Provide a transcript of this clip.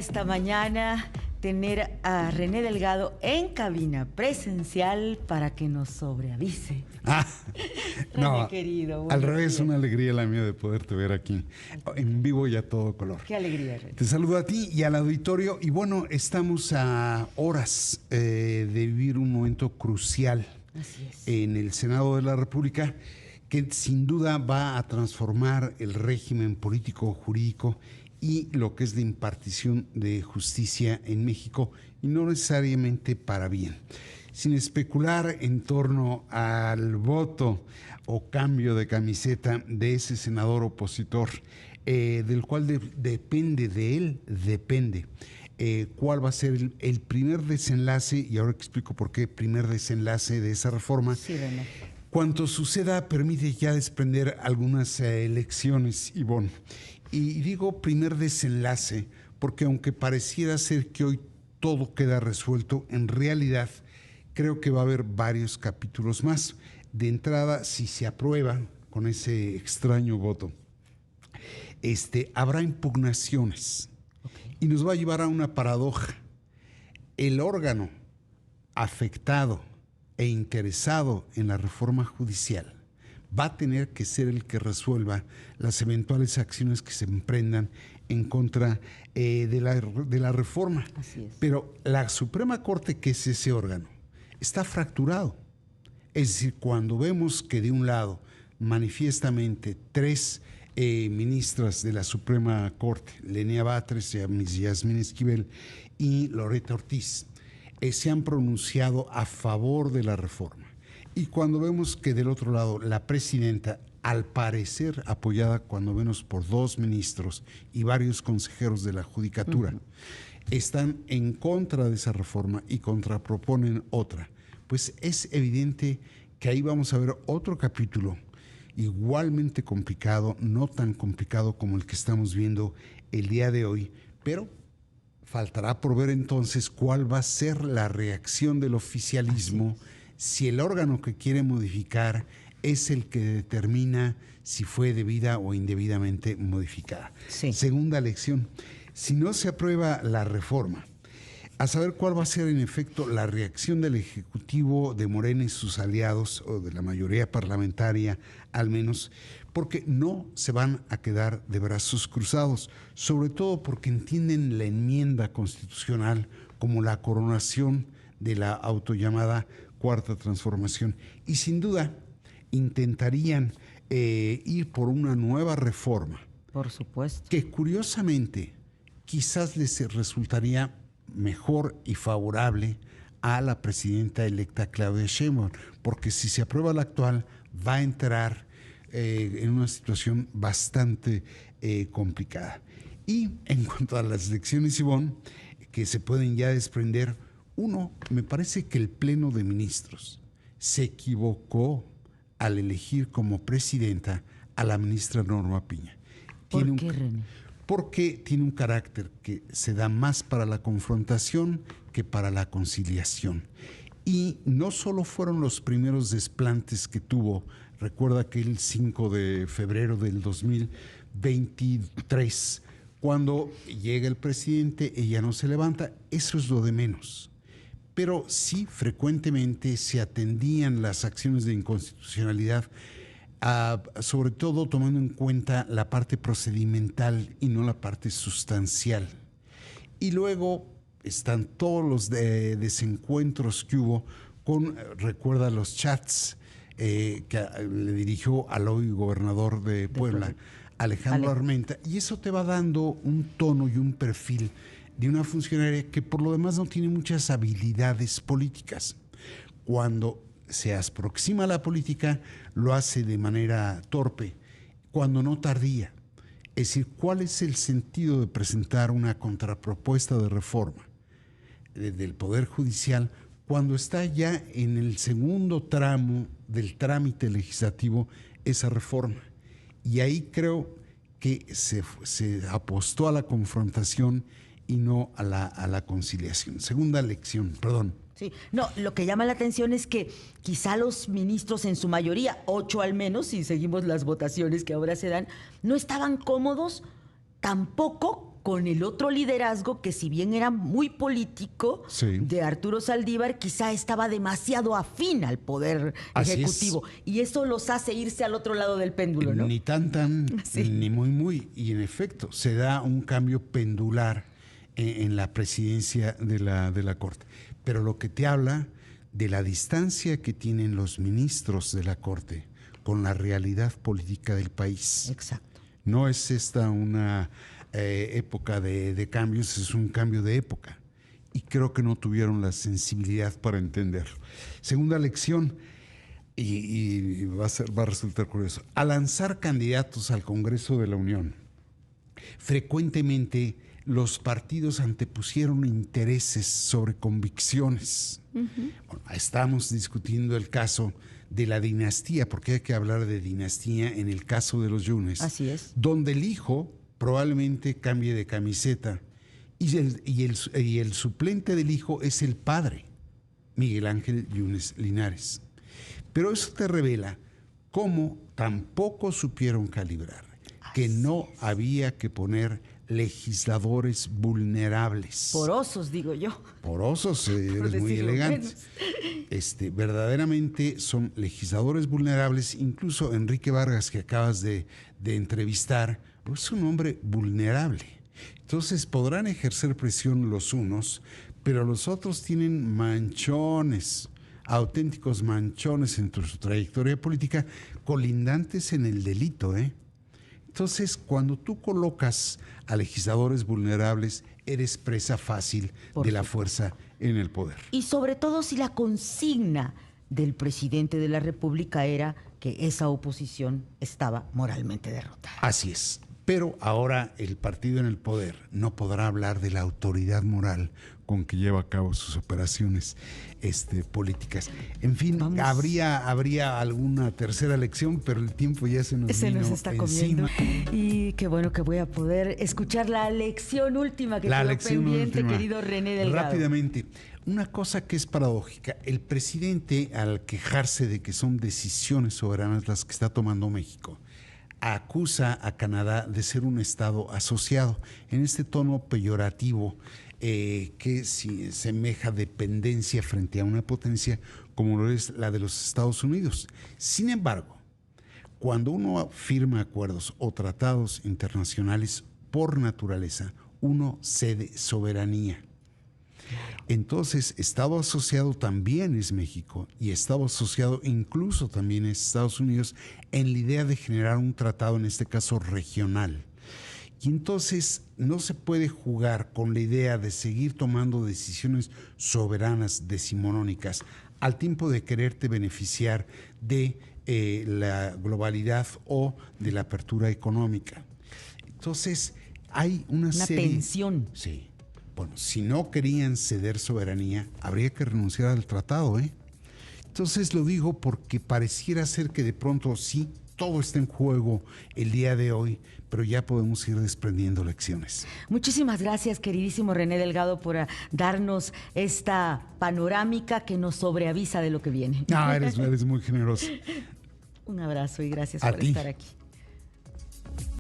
Esta mañana tener a René Delgado en cabina presencial para que nos sobreavise. René, No, querido. Al buenos revés, días. una alegría la mía de poderte ver aquí, en vivo y a todo color. Qué alegría, René. Te saludo a ti y al auditorio. Y bueno, estamos a horas de vivir un momento crucial Así es. en el Senado de la República, que sin duda va a transformar el régimen político, jurídico y lo que es la impartición de justicia en México, y no necesariamente para bien. Sin especular en torno al voto o cambio de camiseta de ese senador opositor, del cual depende cuál va a ser el primer desenlace, y ahora explico por qué primer desenlace de esa reforma. Sí, René. Cuanto suceda, permite ya desprender algunas lecciones, Ivonne. Y digo primer desenlace porque aunque pareciera ser que hoy todo queda resuelto, en realidad creo que va a haber varios capítulos más. De entrada, si se aprueba con ese extraño voto, habrá impugnaciones. Okay. Y nos va a llevar a una paradoja. El órgano afectado e interesado en la reforma judicial va a tener que ser el que resuelva las eventuales acciones que se emprendan en contra de la reforma. Así es. Pero la Suprema Corte, que es ese órgano, está fracturado. Es decir, cuando vemos que de un lado manifiestamente tres ministras de la Suprema Corte, Lenia Batres, Yasmín Esquivel y Loretta Ortiz, se han pronunciado a favor de la reforma. Y cuando vemos que del otro lado la presidenta, al parecer apoyada cuando menos por dos ministros y varios consejeros de la Judicatura, están en contra de esa reforma y contraproponen otra, pues es evidente que ahí vamos a ver otro capítulo igualmente complicado, no tan complicado como el que estamos viendo el día de hoy, pero faltará por ver entonces cuál va a ser la reacción del oficialismo si el órgano que quiere modificar es el que determina si fue debida o indebidamente modificada. Sí. Segunda lección, si no se aprueba la reforma, a saber cuál va a ser en efecto la reacción del Ejecutivo, de Morena y sus aliados, o de la mayoría parlamentaria al menos, porque no se van a quedar de brazos cruzados, sobre todo porque entienden la enmienda constitucional como la coronación de la autollamada Cuarta Transformación, y sin duda intentarían ir por una nueva reforma. Por supuesto. Que curiosamente quizás les resultaría mejor y favorable a la presidenta electa Claudia Sheinbaum, porque si se aprueba la actual va a entrar en una situación bastante complicada. Y en cuanto a las elecciones, Ivonne, que se pueden ya desprender, uno, me parece que el Pleno de Ministros se equivocó al elegir como presidenta a la ministra Norma Piña. ¿Por qué, René? Porque tiene un carácter que se da más para la confrontación que para la conciliación. Y no solo fueron los primeros desplantes que tuvo, recuerda que el 5 de febrero del 2023, cuando llega el presidente, ella no se levanta, eso es lo de menos. Pero sí, frecuentemente se atendían las acciones de inconstitucionalidad, sobre todo tomando en cuenta la parte procedimental y no la parte sustancial. Y luego están todos los desencuentros que hubo con, recuerda, los chats que le dirigió al hoy gobernador de Puebla, Alejandro Armenta, y eso te va dando un tono y un perfil de una funcionaria que por lo demás no tiene muchas habilidades políticas. Cuando se aproxima a la política, lo hace de manera torpe, cuando no tardía. Es decir, ¿cuál es el sentido de presentar una contrapropuesta de reforma del Poder Judicial cuando está ya en el segundo tramo del trámite legislativo esa reforma? Y ahí creo que se apostó a la confrontación y no a la conciliación. Segunda lección, perdón. Sí, no, lo que llama la atención es que quizá los ministros en su mayoría, 8 al menos, si seguimos las votaciones que ahora se dan, no estaban cómodos tampoco con el otro liderazgo que, si bien era muy político, de Arturo Saldívar, quizá estaba demasiado afín al poder ejecutivo. Y eso los hace irse al otro lado del péndulo, ¿no? Ni tan, ni muy. Y en efecto, se da un cambio pendular en la presidencia de la Corte. Pero lo que te habla de la distancia que tienen los ministros de la Corte con la realidad política del país. Exacto. No es esta una época de cambios, es un cambio de época. Y creo que no tuvieron la sensibilidad para entenderlo. Segunda lección, y va a resultar curioso. Al lanzar candidatos al Congreso de la Unión, frecuentemente los partidos antepusieron intereses sobre convicciones. Bueno, estamos discutiendo el caso de la dinastía, porque hay que hablar de dinastía en el caso de los Yunes. Así es. Donde el hijo probablemente cambie de camiseta y el suplente del hijo es el padre, Miguel Ángel Yunes Linares. Pero eso te revela cómo tampoco supieron calibrar, que no había que poner legisladores vulnerables. Porosos, digo yo. Porosos, eres muy elegante. Verdaderamente son legisladores vulnerables. Incluso Enrique Vargas, que acabas de entrevistar, es un hombre vulnerable. Entonces podrán ejercer presión los unos, pero los otros tienen manchones, auténticos manchones en su trayectoria política, colindantes en el delito, Entonces, cuando tú colocas a legisladores vulnerables, eres presa fácil de la fuerza en el poder. Y sobre todo si la consigna del presidente de la República era que esa oposición estaba moralmente derrotada. Así es. Pero ahora el partido en el poder no podrá hablar de la autoridad moral con que lleva a cabo sus operaciones políticas. En fin, habría alguna tercera lección, pero el tiempo ya se nos está comiendo. Y qué bueno que voy a poder escuchar la lección última que quedó pendiente, querido René Delgado. Rápidamente, una cosa que es paradójica, el presidente, al quejarse de que son decisiones soberanas las que está tomando México, acusa a Canadá de ser un estado asociado en este tono peyorativo que semeja dependencia frente a una potencia como lo es la de los Estados Unidos. Sin embargo, cuando uno firma acuerdos o tratados internacionales, por naturaleza, uno cede soberanía. Entonces, Estado asociado también es México y Estado asociado incluso también es Estados Unidos en la idea de generar un tratado, en este caso regional. Y entonces no se puede jugar con la idea de seguir tomando decisiones soberanas decimonónicas al tiempo de quererte beneficiar de la globalidad o de la apertura económica. Entonces, hay una tensión. Sí. Bueno, si no querían ceder soberanía, habría que renunciar al tratado, Entonces lo digo porque pareciera ser que de pronto sí, todo está en juego el día de hoy, pero ya podemos ir desprendiendo lecciones. Muchísimas gracias, queridísimo René Delgado, por darnos esta panorámica que nos sobreavisa de lo que viene. No, eres muy generoso. Un abrazo y gracias por estar aquí.